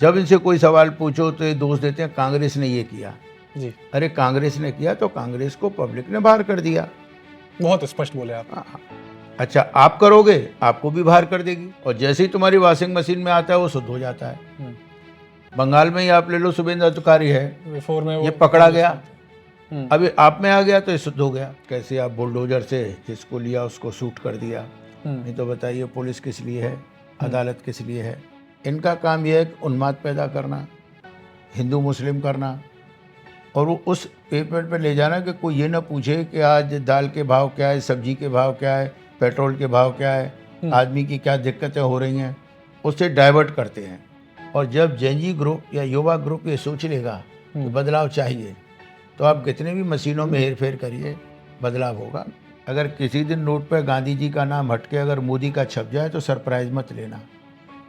जब इनसे कोई सवाल पूछो तो ये दोष देते हैं कांग्रेस ने ये किया। जी, अरे कांग्रेस ने किया तो कांग्रेस को पब्लिक ने बाहर कर दिया। बहुत स्पष्ट बोले आप। हाँ। अच्छा आप करोगे आपको भी बाहर कर देगी, और जैसे ही तुम्हारी वॉशिंग मशीन में आता है वो शुद्ध हो जाता है। हम्म, बंगाल में ही आप ले लो, शुभेंद्र अधिकारी है, बिफोर में ये वो पकड़ा गया, हम्म, अभी आप में आ गया तो ये शुद्ध हो गया। कैसे आप बुलडोजर से जिसको लिया उसको शूट कर दिया। नहीं तो बताइए पुलिस किस लिए है, अदालत किस लिए है? इनका काम यह है कि उन्माद पैदा करना, हिंदू मुस्लिम करना, और वो उस पेपर पे ले जाना कि कोई ये ना पूछे कि आज दाल के भाव क्या है, सब्जी के भाव क्या है, पेट्रोल के भाव क्या है, आदमी की क्या दिक्कतें हो रही हैं, उससे डाइवर्ट करते हैं। और जब जेनजी ग्रुप या युवा ग्रुप ये सोच लेगा कि बदलाव चाहिए, तो आप कितने भी मशीनों में हेर फेर करिए, बदलाव होगा। अगर किसी दिन नोट पर गांधी जी का नाम हटके अगर मोदी का छप जाए तो सरप्राइज मत लेना,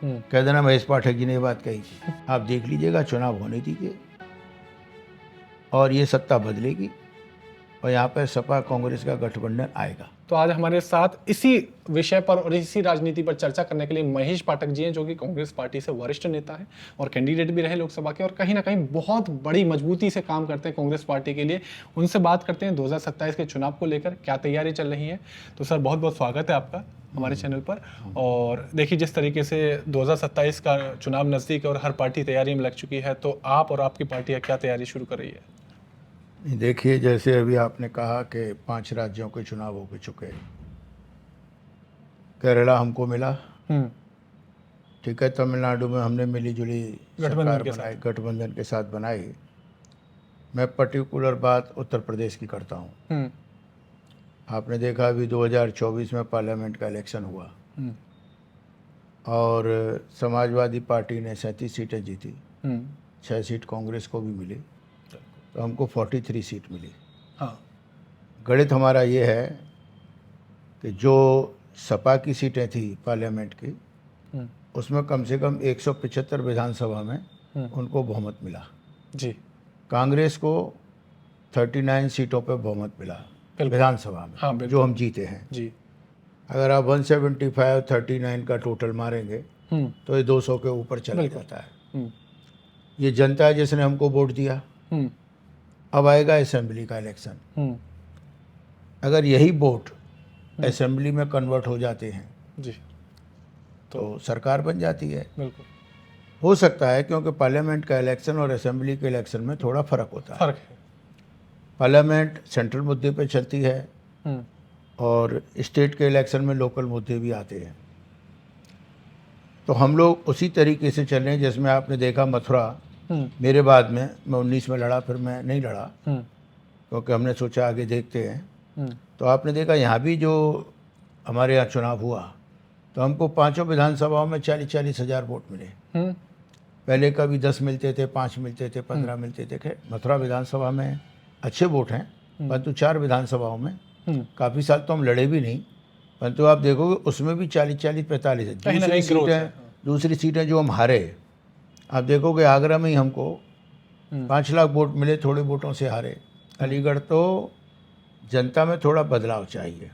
कह देना महेश पाठक जी ने ये बात कही थी। आप देख लीजिएगा, चुनाव होने दीजिए और ये सत्ता बदलेगी और यहाँ पर सपा कांग्रेस का गठबंधन आएगा। तो आज हमारे साथ इसी विषय पर और इसी राजनीति पर चर्चा करने के लिए महेश पाठक जी हैं, जो कि कांग्रेस पार्टी से वरिष्ठ नेता है और कैंडिडेट भी रहे लोकसभा के, और कहीं ना कहीं बहुत बड़ी मजबूती से काम करते हैं कांग्रेस पार्टी के लिए। उनसे बात करते हैं 2027 के चुनाव को लेकर क्या तैयारी चल रही है। तो सर बहुत बहुत स्वागत है आपका हमारे चैनल पर। और देखिए जिस तरीके से 2027 का चुनाव नज़दीक है और हर पार्टी तैयारी में लग चुकी है, तो आप और आपकी पार्टी क्या तैयारी शुरू कर रही है? देखिए जैसे अभी आपने कहा कि 5 राज्यों के चुनाव हो चुके, केरला हमको मिला, ठीक है, तमिलनाडु में हमने मिली जुली सरकार बनाई, गठबंधन के साथ बनाई। मैं पर्टिकुलर बात उत्तर प्रदेश की करता हूँ। आपने देखा अभी 2024 में पार्लियामेंट का इलेक्शन हुआ और समाजवादी पार्टी ने 37 सीटें जीती, 6 सीट कांग्रेस को भी मिली, तो हमको 43 सीट मिली। हाँ, गणित हमारा ये है कि जो सपा की सीटें थी पार्लियामेंट की, उसमें कम से कम 175 विधानसभा में उनको बहुमत मिला जी। कांग्रेस को 39 सीटों पर बहुमत मिला विधानसभा में। हाँ, जो हम जीते हैं जी। अगर आप 175 39 का टोटल मारेंगे तो ये 200 के ऊपर चला जाता है। ये जनता है जिसने हमको वोट दिया। अब आएगा असेंबली का इलेक्शन, अगर यही वोट असेंबली में कन्वर्ट हो जाते हैं जी तो सरकार बन जाती है। बिल्कुल हो सकता है, क्योंकि पार्लियामेंट का इलेक्शन और असेंबली के इलेक्शन में थोड़ा फ़र्क होता है। फर्क है। पार्लियामेंट सेंट्रल मुद्दे पे चलती है और स्टेट के इलेक्शन में लोकल मुद्दे भी आते हैं। तो हम लोग उसी तरीके से चल रहे हैं जिसमें आपने देखा मथुरा मेरे बाद में, मैं 19 में लड़ा, फिर मैं नहीं लड़ा क्योंकि हमने सोचा आगे देखते हैं। तो आपने देखा यहाँ भी जो हमारे यहाँ चुनाव हुआ तो हमको 5 विधानसभाओं में 40-40 हज़ार वोट मिले। पहले कभी 10 मिलते थे, 5 मिलते थे, 15 मिलते थे। खैर मथुरा विधानसभा में अच्छे वोट हैं, परंतु 4 विधानसभाओं में काफ़ी साल तो हम लड़े भी नहीं, परंतु आप देखोगे उसमें भी 40-40 45 है। दूसरी सीटें जो हम हारे, आप देखोगे आगरा में ही हमको 5 लाख वोट मिले, थोड़े वोटों से हारे। अलीगढ़ तो जनता में थोड़ा बदलाव चाहिए।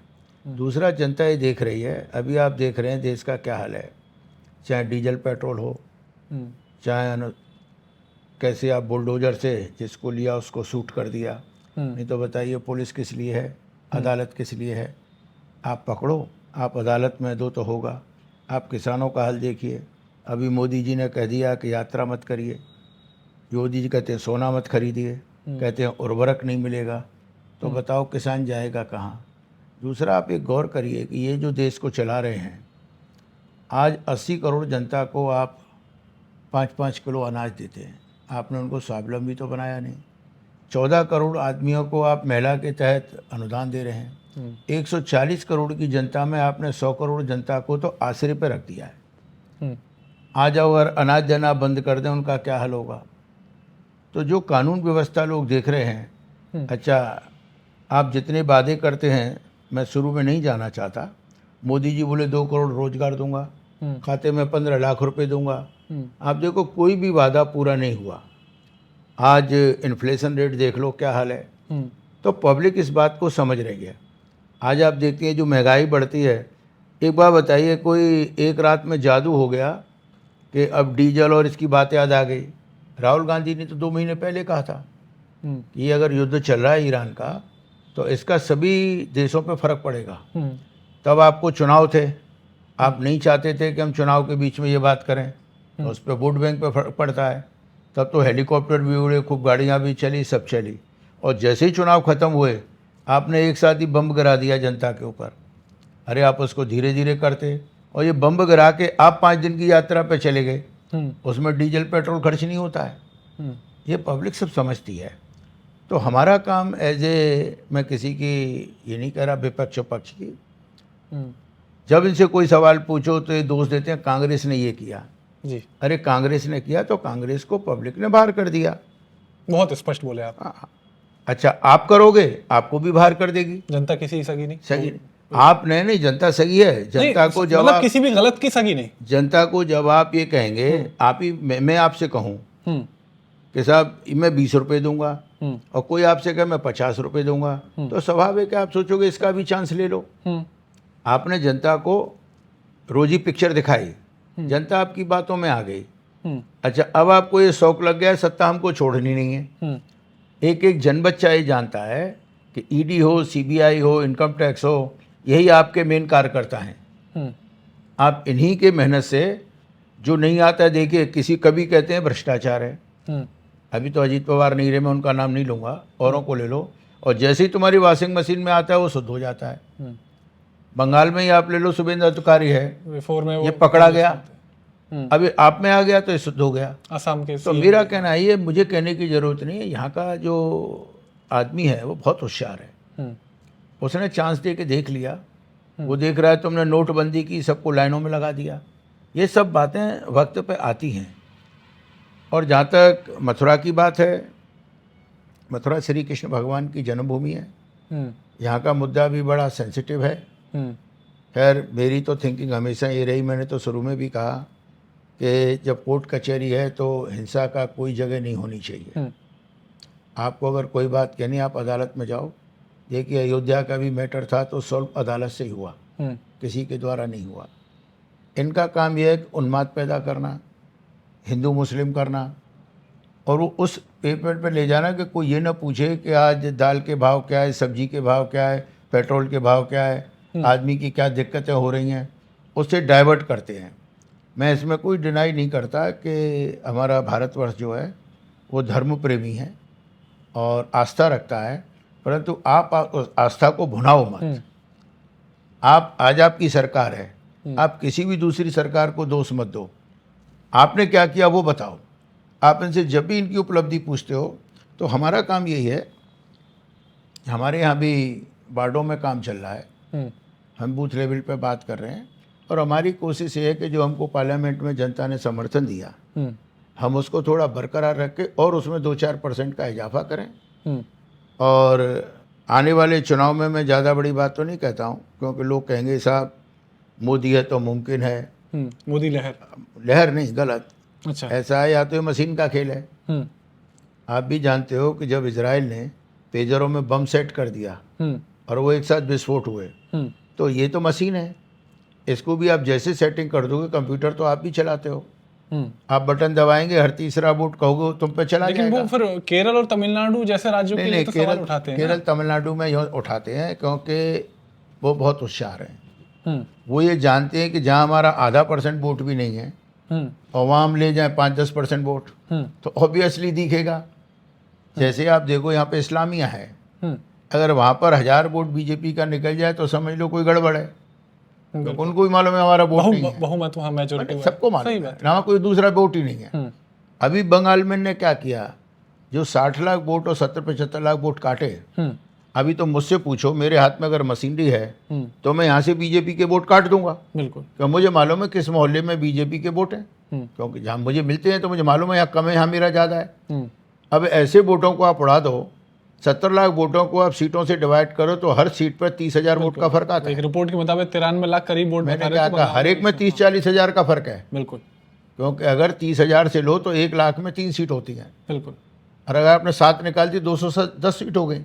दूसरा, जनता ये देख रही है, अभी आप देख रहे हैं देश का क्या हाल है, चाहे डीजल पेट्रोल हो, चाहे कैसे आप बुलडोजर से जिसको लिया उसको शूट कर दिया। नहीं तो बताइए पुलिस किस लिए है, अदालत किस लिए है? आप पकड़ो, आप अदालत में दो तो होगा। आप किसानों का हाल देखिए, अभी मोदी जी ने कह दिया कि यात्रा मत करिए। योगी जी कहते हैं सोना मत खरीदिए, कहते हैं उर्वरक नहीं मिलेगा, तो बताओ किसान जाएगा कहाँ? दूसरा, आप एक गौर करिए कि ये जो देश को चला रहे हैं, आज 80 करोड़ जनता को आप 5-5 किलो अनाज देते हैं, आपने उनको स्वावलंबी तो बनाया नहीं। 14 करोड़ आदमियों को आप महिला के तहत अनुदान दे रहे हैं। 140 करोड़ की जनता में आपने 100 करोड़ जनता को तो आश्रय पर रख दिया है। आज अगर अनाज देना बंद कर दें उनका क्या हाल होगा? तो जो कानून व्यवस्था लोग देख रहे हैं, अच्छा आप जितने वादे करते हैं, मैं शुरू में नहीं जाना चाहता। मोदी जी बोले 2 करोड़ रोजगार दूंगा, खाते में 15 लाख रुपए दूंगा। आप देखो कोई भी वादा पूरा नहीं हुआ। आज इन्फ्लेशन रेट देख लो क्या हाल है। तो पब्लिक इस बात को समझ रही है। आज आप देखते हैं जो महंगाई बढ़ती है, एक बार बताइए कोई एक रात में जादू हो गया कि अब डीजल और इसकी बात याद आ गई। राहुल गांधी ने तो 2 महीने पहले कहा था कि ये अगर युद्ध चल रहा है ईरान का तो इसका सभी देशों पे फर्क पड़ेगा। तब आपको चुनाव थे, आप नहीं चाहते थे कि हम चुनाव के बीच में ये बात करें, तो उस पर वोट बैंक पे फर्क पड़ता है। तब तो हेलीकॉप्टर भी उड़े, खूब गाड़ियाँ भी चली, सब चली, और जैसे ही चुनाव ख़त्म हुए आपने एक साथ ही बम गिरा दिया जनता के ऊपर। अरे आप उसको धीरे धीरे करते, और ये बम गिरा के आप 5 दिन की यात्रा पे चले गए, उसमें डीजल पेट्रोल खर्च नहीं होता है। ये पब्लिक सब समझती है। तो हमारा काम मैं किसी की ये नहीं कह रहा विपक्ष पक्ष की, जब इनसे कोई सवाल पूछो तो ये दोष देते हैं कांग्रेस ने ये किया जी। अरे कांग्रेस ने किया तो कांग्रेस को पब्लिक ने बाहर कर दिया। बहुत स्पष्ट बोले आप। अच्छा आप करोगे, आपको भी बाहर कर देगी जनता किसी की सगी नहीं। सगी नहीं, आप नहीं जनता सगी है। जनता को जब मतलब किसी भी गलत की सगी नहीं। जनता को जब आप ये कहेंगे, आप ही मैं आपसे कहूँ कि साहब मैं 20 रुपये दूंगा और कोई आपसे कहे मैं 50 रुपये दूंगा, तो स्वाभाविक है आप सोचोगे इसका भी चांस ले लो। आपने जनता को रोजी पिक्चर दिखाई, जनता आपकी बातों में आ गई। अच्छा अब आपको ये शौक लग गया, सत्ता हमको छोड़नी नहीं है। एक एक जन बच्चा ये जानता है कि ईडी हो, सीबीआई हो, इनकम टैक्स हो, यही आपके मेन कार्यकर्ता हैं। आप इन्हीं के मेहनत से, जो नहीं आता है, देखिए किसी कभी कहते हैं भ्रष्टाचार है, अभी तो अजीत पवार नहीं रहे, मैं उनका नाम नहीं लूँगा, औरों को ले लो, और जैसे ही तुम्हारी वॉशिंग मशीन में आता है वो शुद्ध हो जाता है। बंगाल में ही आप ले लो, शुभेंद्र अधिकारी है, ये पकड़ा गया, अभी आप में आ गया तो ये शुद्ध हो गया। असम के तो मेरा कहना है, ये मुझे कहने की ज़रूरत नहीं है, यहाँ का जो आदमी है वो बहुत होशियार है। उसने चांस दे के देख लिया, वो देख रहा है तुमने नोटबंदी की, सबको लाइनों में लगा दिया। ये सब बातें वक्त पे आती हैं। और जहाँ तक मथुरा की बात है, मथुरा श्री कृष्ण भगवान की जन्मभूमि है, यहाँ का मुद्दा भी बड़ा सेंसिटिव है। खैर मेरी तो थिंकिंग हमेशा ये रही, मैंने तो शुरू में भी कहा कि जब कोर्ट कचहरी है तो हिंसा का कोई जगह नहीं होनी चाहिए। आपको अगर कोई बात कहनी, आप अदालत में जाओ। देखिए अयोध्या का भी मैटर था तो सॉल्व अदालत से ही हुआ, किसी के द्वारा नहीं हुआ। इनका काम यह है कि उन्माद पैदा करना, हिंदू मुस्लिम करना, और वो उस पेपर पे ले जाना कि कोई ये ना पूछे कि आज दाल के भाव क्या है, सब्जी के भाव क्या है, पेट्रोल के भाव क्या है, आदमी की क्या दिक्कतें हो रही हैं, उससे डाइवर्ट करते हैं। मैं इसमें कोई डिनाई नहीं करता कि हमारा भारतवर्ष जो है वो धर्म प्रेमी है और आस्था रखता है, परंतु आप उस आस्था को भुनाओ मत। आप आज आपकी सरकार है, आप किसी भी दूसरी सरकार को दोष मत दो, आपने क्या किया वो बताओ। आप इनसे जब भी इनकी उपलब्धि पूछते हो तो हमारा काम यही है, हमारे यहाँ भी वार्डों में काम चल रहा है, हम बूथ लेवल पे बात कर रहे हैं, और हमारी कोशिश ये है कि जो हमको पार्लियामेंट में जनता ने समर्थन दिया, हम उसको थोड़ा बरकरार रख के और उसमें 2-4% का इजाफा करें। और आने वाले चुनाव में मैं ज़्यादा बड़ी बात तो नहीं कहता हूँ, क्योंकि लोग कहेंगे साहब मोदी है तो मुमकिन है। मोदी लहर नहीं, गलत। अच्छा ऐसा है, या तो ये मशीन का खेल है। आप भी जानते हो कि जब इजराइल ने पेजरों में बम सेट कर दिया और वो एक साथ विस्फोट हुए, तो ये तो मशीन है, इसको भी आप जैसे सेटिंग कर दोगे, कंप्यूटर तो आप भी चलाते हो, आप बटन दबाएंगे, हर तीसरा बूट कहोगे तुम पे चला लेकिन जाएगा। वो फिर केरल और तमिलनाडु जैसे राज्यों के लिए तो सवाल उठाते हैं। केरल तमिलनाडु में यूँ उठाते हैं क्योंकि वो बहुत होशियार हैं। वो ये जानते हैं कि जहाँ हमारा 0.5% वोट भी नहीं है और वहाँ हम ले जाएं 5-10% वोट, तो ऑब्वियसली दिखेगा। जैसे आप देखो यहाँ पे इस्लामिया है, अगर वहाँ पर 1000 वोट बीजेपी का निकल जाए तो समझ लो कोई गड़बड़ है, तो उनको भी मालूम है हमारा वोट नहीं है, बहुमत वहाँ मेजॉरिटी सबको मालूम है, ना कोई दूसरा वोट ही नहीं है। अभी बंगाल में ने क्या किया, जो 60 लाख वोट और 70-75 लाख वोट काटे, अभी तो मुझसे पूछो, मेरे हाथ में अगर मशीनरी है तो मैं यहाँ से बीजेपी के वोट काट दूंगा। बिल्कुल, क्योंकि मुझे मालूम है किस मोहल्ले में बीजेपी के वोट हैं, क्योंकि जहाँ मुझे मिलते हैं तो मुझे मालूम है यहाँ कम है, यहाँ मेरा ज़्यादा है। अब ऐसे वोटों को आप उड़ा दो, 70 लाख वोटों को आप सीटों से डिवाइड करो तो हर सीट पर 30,000 वोट का फर्क आता है। एक रिपोर्ट के मुताबिक 93 लाख करीब वोट, मैंने क्या कहा, हर एक में 30-40 हज़ार का फर्क है। बिल्कुल, क्योंकि अगर 30,000 से लो तो 1 लाख में 3 सीट होती हैं। बिल्कुल, और अगर आपने 7 निकाल दी 210 सीट हो गई।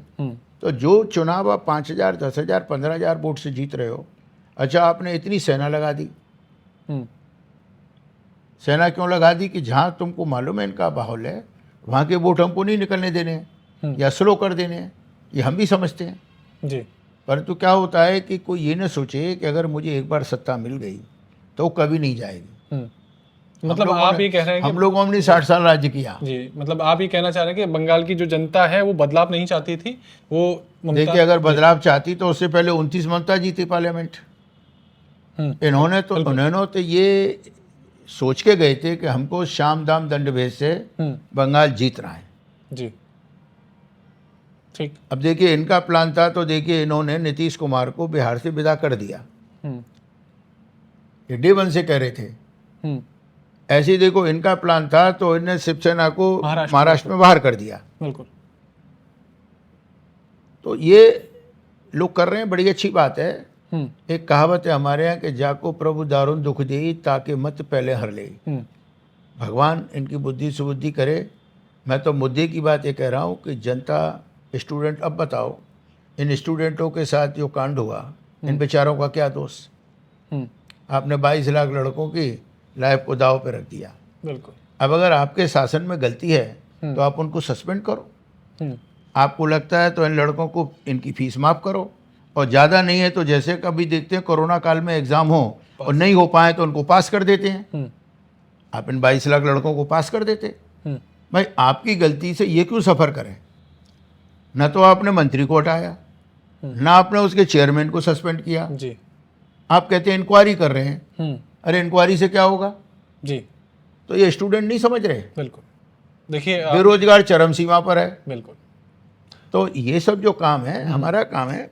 तो जो चुनाव आप 5,000, 10,000, 15,000 वोट से जीत रहे हो, अच्छा आपने इतनी सेना लगा दी, सेना क्यों लगा दी कि जहाँ तुमको मालूम है इनका माहौल है, वहाँ के वोट हमको नहीं निकलने देने हैं या स्लो कर देने हैं, ये हम भी समझते हैं। जी। परंतु क्या होता है कि कोई ये न सोचे कि अगर मुझे एक बार सत्ता मिल गई तो वो कभी नहीं जाएगी। मतलब आप ये कह रहे हैं हम लोगों ने 60 साल राज्य किया। जी, मतलब आप ये कहना चाह रहे हैं कि बंगाल की जो जनता है वो बदलाव नहीं चाहती थी, वो देखिए अगर बदलाव चाहती तो उससे पहले 29 ममता जीती पार्लियामेंट। उन्होंने तो ये सोच के गए थे कि हमको शाम दाम दंड भेद से बंगाल जीतना है। जी, ठीक। अब देखिए इनका प्लान था, तो देखिए इन्होंने नीतीश कुमार को बिहार से विदा कर दिया। ये डे वन से कह रहे थे। ऐसे ही देखो इनका प्लान था तो इन्हें शिवसेना को महाराष्ट्र में बाहर कर दिया। बिल्कुल। तो ये लोग कर रहे हैं, बड़ी अच्छी बात है। एक कहावत है हमारे यहाँ कि जाको प्रभु दारुण दुख दे ताकि मत पहले हर ले। भगवान इनकी बुद्धि सुबुद्धि करे। मैं तो मुद्दे की बात ये कह रहा हूँ कि जनता, स्टूडेंट, अब बताओ इन स्टूडेंटों के साथ जो कांड हुआ, इन बेचारों का क्या दोष? आपने 22 लाख लड़कों की लाइफ को दाव पे रख दिया। बिल्कुल। अब अगर आपके शासन में गलती है तो आप उनको सस्पेंड करो। आपको लगता है तो इन लड़कों को इनकी फीस माफ़ करो, और ज़्यादा नहीं है तो जैसे कभी देखते हैं कोरोना काल में एग्ज़ाम हो और नहीं हो पाए तो उनको पास कर देते हैं। आप इन 22 लाख लड़कों को पास कर देते। भाई आपकी गलती से ये क्यों सफ़र करें? न तो आपने मंत्री को हटाया, ना आपने उसके चेयरमैन को सस्पेंड किया। जी। आप कहते हैं इंक्वायरी कर रहे हैं। अरे इंक्वायरी से क्या होगा? जी। तो ये स्टूडेंट नहीं समझ रहे। बिल्कुल। देखिए बेरोजगार चरम सीमा पर है। बिल्कुल। तो ये सब जो काम है हमारा काम है,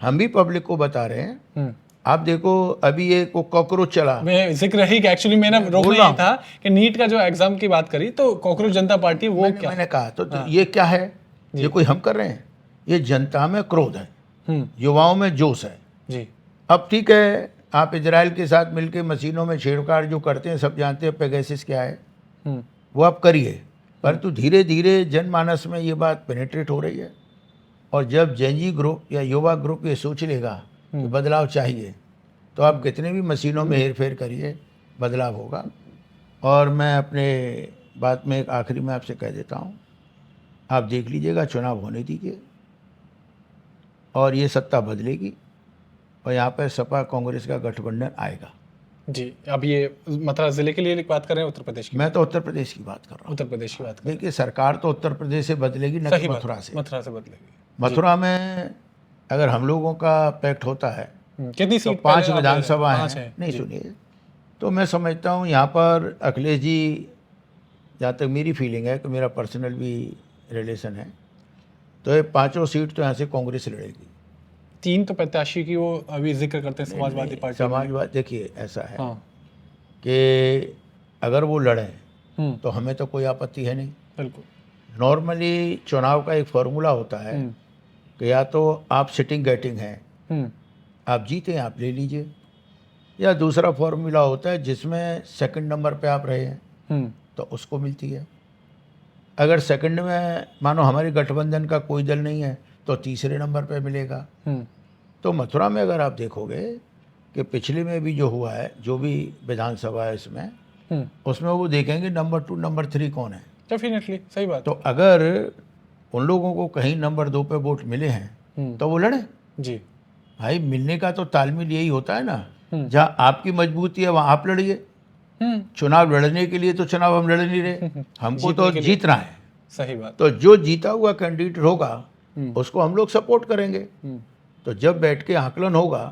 हम भी पब्लिक को बता रहे हैं। आप देखो अभी ये कॉकरोच चला, मैं जिक्र ही कि एक्चुअली मैंने रोकना ही था कि नीट का जो एग्जाम की बात करी तो कॉकरोच जनता पार्टी वो क्या मैंने कहा तो ये क्या है? ये कोई हम कर रहे हैं? ये जनता में क्रोध है, युवाओं में जोश है। जी। अब ठीक है, आप इजराइल के साथ मिलकर मशीनों में छेड़छाड़ जो करते हैं, सब जानते हैं पेगासस क्या है, वो आप करिए। परंतु धीरे धीरे जनमानस में ये बात पेनिट्रेट हो रही है, और जब जेनजी ग्रुप या युवा ग्रुप ये सोच लेगा कि बदलाव चाहिए, तो आप कितने भी मशीनों में हेरफेर करिए, बदलाव होगा। और मैं अपने बात में एक आखिरी में आपसे कह देता हूँ, आप देख लीजिएगा, चुनाव होने दीजिए और ये सत्ता बदलेगी, और यहाँ पर सपा कांग्रेस का गठबंधन आएगा। जी। अब ये मथुरा जिले के लिए बात कर रहे हैं, उत्तर प्रदेश की? मैं तो उत्तर प्रदेश की बात कर रहा हूँ। उत्तर प्रदेश की बात कर देखिए सरकार तो उत्तर प्रदेश से बदलेगी, न कि मथुरा से। मथुरा से बदलेगी। मथुरा में अगर हम लोगों का पैक्ट होता है, कितनी तो सीट? 5 विधानसभा हैं। नहीं सुनिए, तो मैं समझता हूँ यहाँ पर अखिलेश जी, जहाँ तक मेरी फीलिंग है कि मेरा पर्सनल भी रिलेशन है, तो ये 5 सीट तो यहाँ से कांग्रेस लड़ेगी। 3 तो प्रत्याशी की वो अभी जिक्र करते हैं समाजवादी पार्टी। समाजवादी, देखिए ऐसा है हाँ। कि अगर वो लड़ें तो हमें तो कोई आपत्ति है नहीं। बिल्कुल। नॉर्मली चुनाव का एक फार्मूला होता है कि या तो आप सिटिंग गेटिंग हैं, आप जीते हैं, आप ले लीजिए, या दूसरा फार्मूला होता है जिसमें सेकंड नंबर पे आप रहे हैं तो उसको मिलती है। अगर सेकंड में मानो हमारे गठबंधन का कोई दल नहीं है तो तीसरे नंबर पे मिलेगा। तो मथुरा में अगर आप देखोगे कि पिछले में भी जो हुआ है, जो भी विधानसभा है इसमें, उसमें वो देखेंगे नंबर 2 नंबर 3 कौन है। डेफिनेटली, सही बात। तो अगर उन लोगों को कहीं नंबर 2 पे वोट मिले हैं तो वो लड़े। जी। भाई मिलने का तो तालमेल यही होता है ना, जहाँ आपकी मजबूती है वहाँ आप लड़िए। चुनाव लड़ने के लिए तो चुनाव हम लड़ नहीं रहे, हमको तो जीतना है। सही बात। तो जो जीता हुआ कैंडिडेट होगा उसको हम लोग सपोर्ट करेंगे। तो जब बैठ के आकलन होगा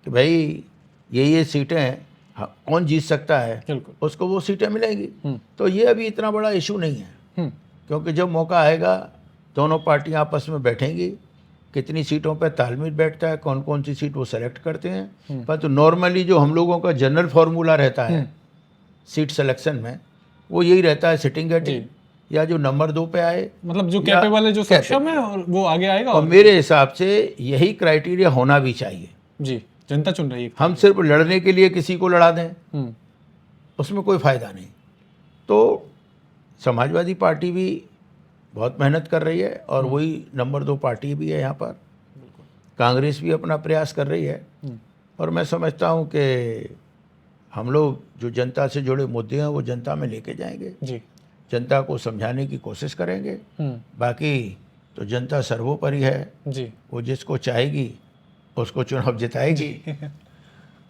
कि भाई ये सीटें हैं, कौन जीत सकता है, उसको वो सीटें मिलेंगी। तो ये अभी इतना बड़ा इशू नहीं है, क्योंकि जब मौका आएगा दोनों पार्टियां आपस में बैठेंगी, कितनी सीटों पर तालमेल बैठता है, कौन कौन सी सीट वो सेलेक्ट करते हैं। पर तो नॉर्मली जो हम लोगों का जनरल फार्मूला रहता है सीट सिलेक्शन में, वो यही रहता है सिटिंग गेटिंग, या जो नंबर 2 पे आए, मतलब जो कैपेबल है, जो सक्षम है, और वो आगे आएगा। और मेरे हिसाब से यही क्राइटेरिया होना भी चाहिए। जी, जनता चुन रही है। हम सिर्फ लड़ने के लिए किसी को लड़ा दें, उसमें कोई फ़ायदा नहीं। तो समाजवादी पार्टी भी बहुत मेहनत कर रही है, और वही नंबर 2 पार्टी भी है यहाँ पर। कांग्रेस भी अपना प्रयास कर रही है, और मैं समझता हूँ कि हम लोग जो जनता से जुड़े मुद्दे हैं वो जनता में लेके जाएंगे, जी। जनता को समझाने की कोशिश करेंगे। बाकी तो जनता सर्वोपरि है, जी। वो जिसको चाहेगी उसको चुनाव जिताएगी।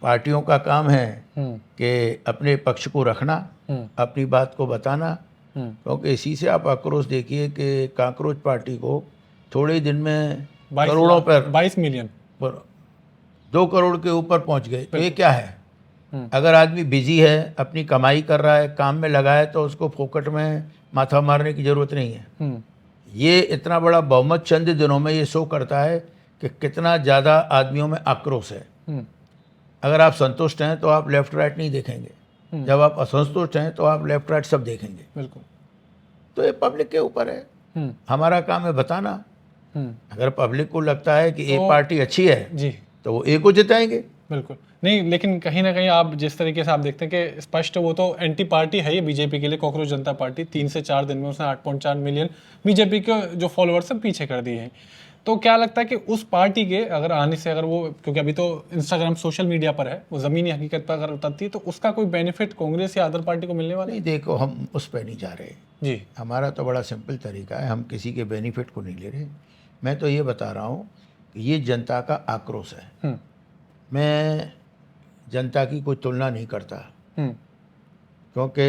पार्टियों का काम है कि अपने पक्ष को रखना, अपनी बात को बताना, क्योंकि इसी से आप आक्रोश देखिए कि कांकरोच पार्टी को थोड़े ही दिन में करोड़ों पर 22 मिलियन 2 करोड़ के ऊपर पहुंच गए। तो ये क्या है? अगर आदमी बिजी है, अपनी कमाई कर रहा है, काम में लगा है, तो उसको फोकट में माथा मारने की जरूरत नहीं है। ये इतना बड़ा बहुमत चंद दिनों में ये शो करता है कि कितना ज़्यादा आदमियों में आक्रोश है। अगर आप संतुष्ट हैं तो आप लेफ्ट राइट नहीं देखेंगे, जब आप असंतुष्ट हैं तो आप लेफ्ट राइट सब देखेंगे। बिल्कुल। तो ये पब्लिक के ऊपर है, हमारा काम है बताना। अगर पब्लिक को लगता है कि एक पार्टी अच्छी है जी, तो वो एक को जिताएंगे। बिल्कुल नहीं, लेकिन कहीं ना कहीं आप जिस तरीके से आप देखते हैं कि स्पष्ट वो तो एंटी पार्टी है ये बीजेपी के लिए, कॉकरोच जनता पार्टी। 3 से 4 दिन में उसने 8.4 मिलियन बीजेपी के जो फॉलोअर्स हैं पीछे कर दिए हैं। तो क्या लगता है कि उस पार्टी के अगर आने से, अगर वो, क्योंकि अभी तो इंस्टाग्राम सोशल मीडिया पर है, वो ज़मीनी हकीकत पर अगर उतरती है तो उसका कोई बेनिफिट कांग्रेस या अदर पार्टी को मिलने वाला नहीं, देखो हम उस पर नहीं जा रहे जी। हमारा तो बड़ा सिंपल तरीका है, हम किसी के बेनिफिट को नहीं ले रहे। मैं तो ये बता रहा हूँ कि ये जनता का आक्रोश है। मैं जनता की कोई तुलना नहीं करता, क्योंकि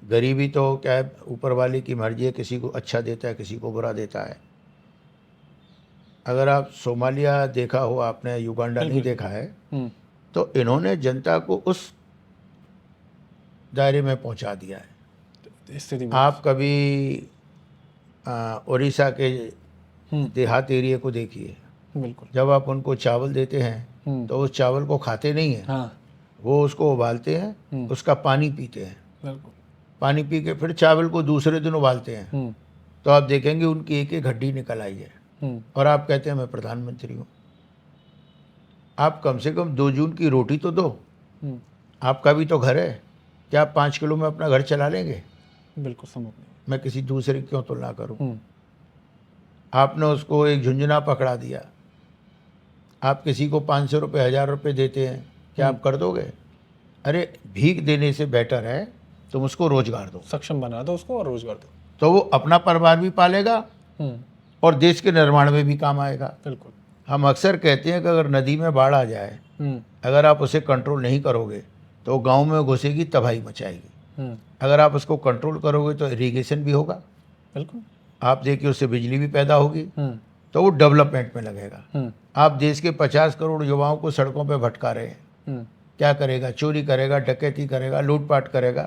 गरीबी तो क्या है, ऊपर वाले की मर्जी है, किसी को अच्छा देता है, किसी को बुरा देता है। अगर आप सोमालिया देखा हो आपने, युगांडा नहीं देखा है, तो इन्होंने जनता को उस दायरे में पहुंचा दिया है। स्थिति में आप कभी उड़ीसा के देहात एरिया को देखिए, बिल्कुल। जब आप उनको चावल देते हैं तो उस चावल को खाते नहीं हैं, हाँ, वो उसको उबालते हैं, उसका पानी पीते हैं, बिल्कुल। पानी पी के फिर चावल को दूसरे दिन उबालते हैं। तो आप देखेंगे उनकी एक एक हड्डी निकल आई है, और आप कहते हैं मैं प्रधानमंत्री हूँ। आप कम से कम 2 जून की रोटी तो दो, आपका भी तो घर है। क्या आप 5 किलो में अपना घर चला लेंगे? बिल्कुल संभव नहीं। मैं किसी दूसरे की क्यों तुलना करूँ? आपने उसको एक झुंझुना पकड़ा दिया, आप किसी को 500 रुपये 1000 रुपये देते हैं, क्या आप कर दोगे? अरे भीख देने से बेटर है तुम उसको रोजगार दो, सक्षम बना दो उसको और रोजगार दो, तो वो अपना परिवार भी पालेगा और देश के निर्माण में भी काम आएगा। बिल्कुल। हम अक्सर कहते हैं कि अगर नदी में बाढ़ आ जाए, अगर आप उसे कंट्रोल नहीं करोगे तो गांव में घुसेगी, तबाही मचाएगी। अगर आप उसको कंट्रोल करोगे तो इरिगेशन भी होगा, बिल्कुल। आप देखिए उससे बिजली भी पैदा होगी, तो वो डेवलपमेंट में लगेगा। आप देश के 50 करोड़ युवाओं को सड़कों पे भटका रहे हैं, क्या करेगा? चोरी करेगा, डकैती करेगा, लूटपाट करेगा।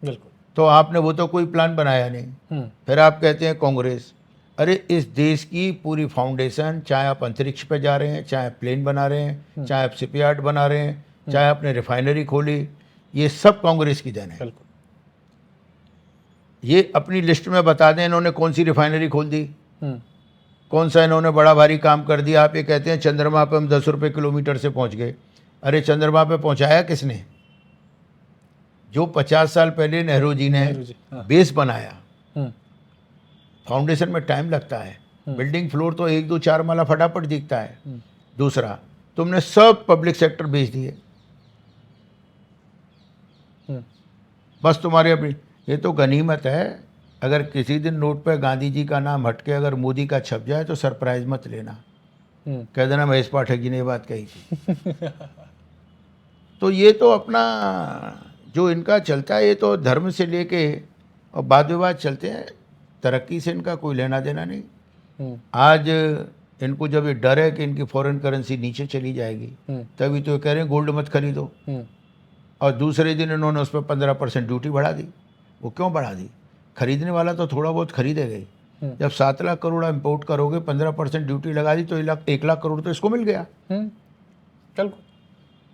बिल्कुल। तो आपने वो तो कोई प्लान बनाया नहीं। फिर आप कहते हैं कांग्रेस। अरे इस देश की पूरी फाउंडेशन, चाहे आप अंतरिक्ष पे जा रहे हैं, चाहे प्लेन बना रहे हैं, चाहे आप शिपयार्ड बना रहे हैं, चाहे आपने रिफाइनरी खोली, ये सब कांग्रेस की देन है। बिल्कुल। ये अपनी लिस्ट में बता दें इन्होंने कौन सी रिफाइनरी खोल दी, कौन सा इन्होंने बड़ा भारी काम कर दिया। आप ये कहते हैं चंद्रमा पे हम 10 रुपये किलोमीटर से पहुंच गए। अरे चंद्रमा पे पहुंचाया किसने? जो 50 साल पहले नेहरू जी ने बेस बनाया। फाउंडेशन में टाइम लगता है, बिल्डिंग फ्लोर तो 1 2 4 माला फटाफट दिखता है। दूसरा, तुमने सब पब्लिक सेक्टर बेच दिए, बस तुम्हारे अपनी। ये तो गनीमत है, अगर किसी दिन नोट पे गांधी जी का नाम हटके अगर मोदी का छप जाए तो सरप्राइज मत लेना, कह देना महेश पाठक जी ने ये बात कही थी। तो ये तो अपना जो इनका चलता है, ये तो धर्म से लेके और वाद विवाद चलते हैं, तरक्की से इनका कोई लेना देना नहीं। आज इनको जब ये डर है कि इनकी फॉरेन करेंसी नीचे चली जाएगी, तभी तो ये कह रहे हैं गोल्ड मत खरीदो, और दूसरे दिन इन्होंने उस पर 15% ड्यूटी बढ़ा दी। वो क्यों बढ़ा दी? खरीदने वाला तो थोड़ा बहुत खरीदेगा ही। जब 7 लाख करोड़ इंपोर्ट करोगे, 15% ड्यूटी लगा दी, तो 1 लाख करोड़ तो इसको मिल गया। बिल्कुल।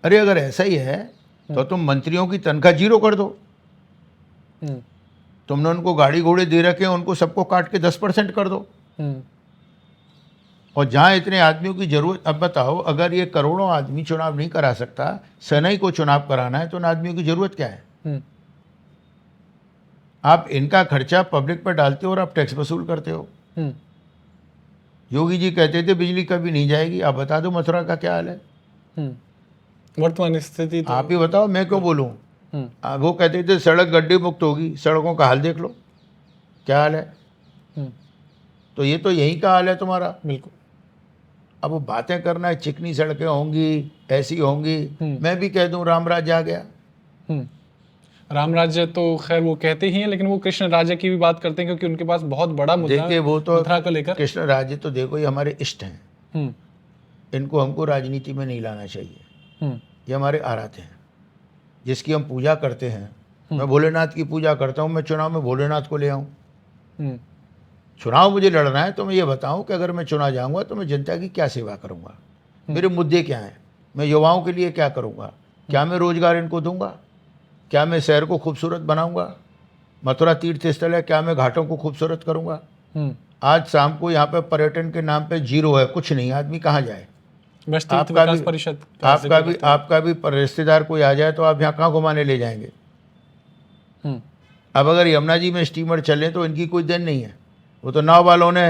अरे अगर ऐसा ही है तो तुम मंत्रियों की तनख्वाह 0 कर दो। तुमने उनको गाड़ी घोड़े दे रखे हैं, उनको सबको काट के 10% कर दो। और जहाँ इतने आदमियों की जरूरत, अब बताओ अगर ये करोड़ों आदमी चुनाव नहीं करा सकता, सेना ही को चुनाव कराना है, तो उन आदमियों की जरूरत क्या है? आप इनका खर्चा पब्लिक पर डालते हो और आप टैक्स वसूल करते हो। योगी जी कहते थे बिजली कभी नहीं जाएगी, आप बता दो मथुरा का क्या हाल है। वर्तमान स्थिति तो आप ही बताओ, मैं क्यों बोलूँ। वो कहते थे सड़क गड्ढे मुक्त होगी, सड़कों का हाल देख लो क्या हाल है। हम्म, तो ये तो यही का हाल है तुम्हारा। बिल्कुल। अब वो बातें करना है चिकनी सड़कें होंगी, ऐसी होंगी, मैं भी कह दूं राम राज्य आ गया। राम राज्य तो खैर वो कहते ही हैं, लेकिन वो कृष्ण राज्य की भी बात करते हैं, क्योंकि उनके पास बहुत बड़ा मुद्दा देखिए वो तो मथुरा को लेकर। कृष्ण राज्य तो देखो ये हमारे इष्ट हैं, हम्म, इनको हमको राजनीति में नहीं लाना चाहिए। हम्म, ये हमारे आराध्य हैं जिसकी हम पूजा करते हैं। मैं भोलेनाथ की पूजा करता हूँ, मैं चुनाव में भोलेनाथ को ले आऊँ। हम्म, चुनाव मुझे लड़ना है तो मैं ये बताऊं कि अगर मैं चुना जाऊंगा तो मैं जनता की क्या सेवा करूंगा, मेरे मुद्दे क्या हैं, मैं युवाओं के लिए क्या करूंगा, क्या मैं रोजगार इनको दूंगा, क्या मैं शहर को खूबसूरत बनाऊंगा, मथुरा तीर्थ स्थल है, क्या मैं घाटों को खूबसूरत करूंगा। आज शाम को यहाँ पे पर्यटन के नाम पे जीरो है, कुछ नहीं, आदमी कहाँ जाए। बस्ती आपका विकास भी परिषद का आपका भी रिश्तेदार कोई आ जाए तो आप यहाँ कहाँ घुमाने ले जाएंगे। हम्म, अब अगर यमुना जी में स्टीमर चले तो इनकी कोई देन नहीं है, वो तो नाव वालों ने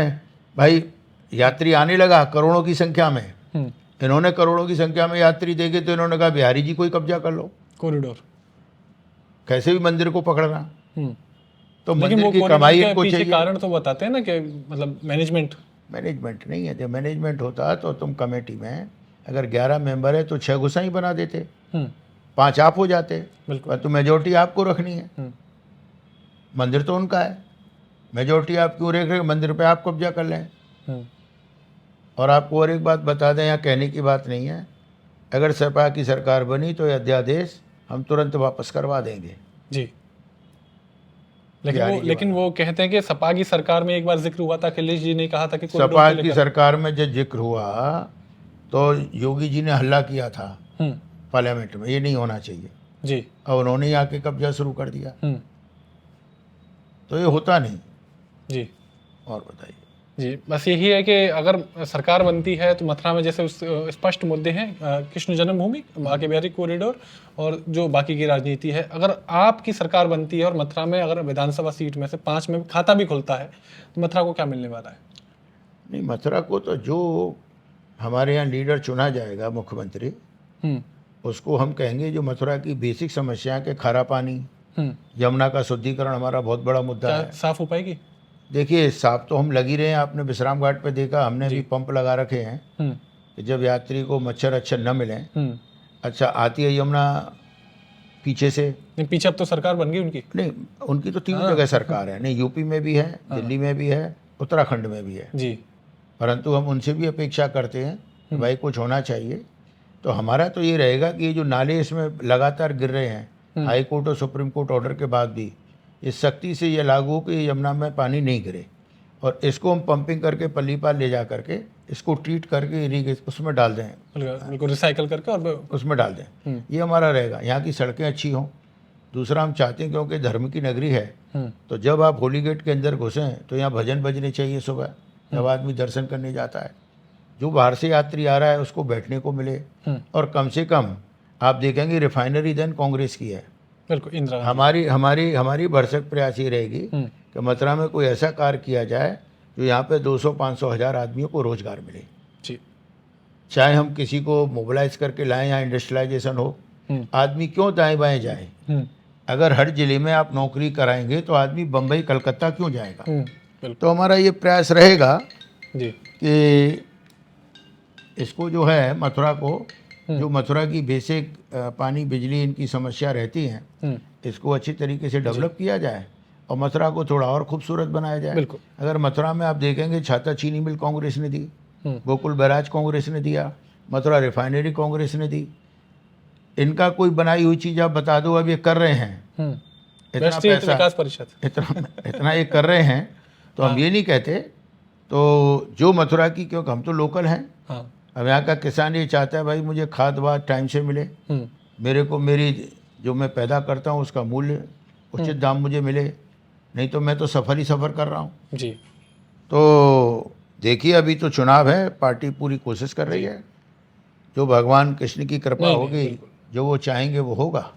भाई यात्री आने लगा करोड़ों की संख्या में, इन्होंने करोड़ों की संख्या में यात्री देखे तो इन्होंने कहा बिहारी जी कोई कब्जा कर लो, कॉरिडोर कैसे भी मंदिर को पकड़ना। तो लेकिन मंदिर वो की कॉरिडोर कमाई के इनको पीछे चाहिए। कारण तो बताते हैं ना कि मतलब मैनेजमेंट नहीं है, जब मैनेजमेंट होता तो तुम कमेटी में अगर 11 मेंबर है तो 6 गुस्सा बना देते, 5 आप हो जाते, बिल्कुल। पर तो मेजोरिटी आपको रखनी है, मंदिर तो उनका है, मेजोरिटी आप क्यों रख रहे, मंदिर पे आप कब्जा कर लें। और आपको और एक बात बता दें, यहाँ कहने की बात नहीं है, अगर सपा की सरकार बनी तो यह अध्यादेश हम तुरंत वापस करवा देंगे जी। लेकिन वो कहते हैं कि सपा की सरकार में एक बार जिक्र हुआ था, अखिलेश जी ने कहा था कि सपा की सरकार में जब जिक्र हुआ तो योगी जी ने हल्ला किया था पार्लियामेंट में, ये नहीं होना चाहिए जी, और उन्होंने ही आके कब्जा शुरू कर दिया। तो ये होता नहीं जी। और बताइए जी, बस यही है कि अगर सरकार बनती है तो मथुरा में जैसे उस स्पष्ट मुद्दे हैं, कृष्ण जन्मभूमि, बांके बिहारी कॉरिडोर और जो बाकी की राजनीति है, अगर आपकी सरकार बनती है और मथुरा में अगर विधानसभा सीट में से 5 में खाता भी खुलता है तो मथुरा को क्या मिलने वाला है? नहीं, मथुरा को तो जो हमारे यहाँ लीडर चुना जाएगा मुख्यमंत्री, उसको हम कहेंगे जो मथुरा की बेसिक समस्या के खारा पानी, यमुना का शुद्धिकरण हमारा बहुत बड़ा मुद्दा है। साफ हो पाएगी? देखिए साफ तो हम लगी रहे हैं, आपने विश्राम घाट पे देखा, हमने भी पंप लगा रखे हैं कि जब यात्री को मच्छर अच्छर न मिले। अच्छा, आती है यमुना पीछे से, नहीं पीछे अब तो सरकार बन गई उनकी। नहीं उनकी तो 3 जगह सरकार है, नहीं यूपी में भी है, दिल्ली में भी है, उत्तराखंड में भी है जी, परंतु हम उनसे भी अपेक्षा करते हैं कि भाई कुछ होना चाहिए। तो हमारा तो ये रहेगा कि ये जो नाले इसमें लगातार गिर रहे हैं, हाई कोर्ट और सुप्रीम कोर्ट ऑर्डर के बाद भी इस सख्ती से ये लागू हो कि यमुना में पानी नहीं गिरे और इसको हम पंपिंग करके पल्ली पार ले जा करके इसको ट्रीट करके इरीगेशन उसमें डाल दें, बिल्कुल रिसाइकल करके और उसमें डाल दें, ये हमारा रहेगा। यहाँ की सड़कें अच्छी हों। दूसरा हम चाहते हैं क्योंकि धर्म की नगरी है, तो जब आप होली गेट के अंदर घुसें तो यहाँ भजन बजने चाहिए सुबह जब आदमी दर्शन करने जाता है, जो बाहर से यात्री आ रहा है उसको बैठने को मिले। और कम से कम आप देखेंगे रिफाइनरी देन कांग्रेस की है, बिल्कुल इंदिरा हमारी भरसक प्रयास ये रहेगी कि मथुरा में कोई ऐसा कार्य किया जाए जो यहाँ पे 200-500 हज़ार आदमियों को रोजगार मिले जी। चाहे हम किसी को मोबिलाइज करके लाएं या इंडस्ट्रियलाइजेशन हो, आदमी क्यों दाएं बाएं जाए। अगर हर जिले में आप नौकरी कराएंगे तो आदमी बम्बई कलकत्ता क्यों जाएगा। तो हमारा ये प्रयास रहेगा जी कि इसको जो है मथुरा को, जो मथुरा की बेसिक पानी बिजली इनकी समस्या रहती हैं, इसको अच्छी तरीके से डेवलप किया जाए और मथुरा को थोड़ा और खूबसूरत बनाया जाए। अगर मथुरा में आप देखेंगे छाता चीनी मिल कांग्रेस ने दी, गोकुल बैराज कांग्रेस ने दिया, मथुरा रिफाइनरी कांग्रेस ने दी, इनका कोई बनाई हुई चीज़ आप बता दो अब ये कर रहे हैं, इतना पैसा विकास परिषद इतना ये कर रहे हैं तो हम ये नहीं कहते। तो जो मथुरा की, क्योंकि हम तो लोकल हैं, अब यहाँ का किसान ये चाहता है भाई मुझे खाद वाद टाइम से मिले, मेरे को मेरी जो मैं पैदा करता हूँ उसका मूल्य उचित दाम मुझे मिले, नहीं तो मैं तो सफ़र ही सफ़र कर रहा हूँ जी। तो देखिए अभी तो चुनाव है, पार्टी पूरी कोशिश कर रही है, जो भगवान कृष्ण की कृपा होगी, जो वो चाहेंगे वो होगा।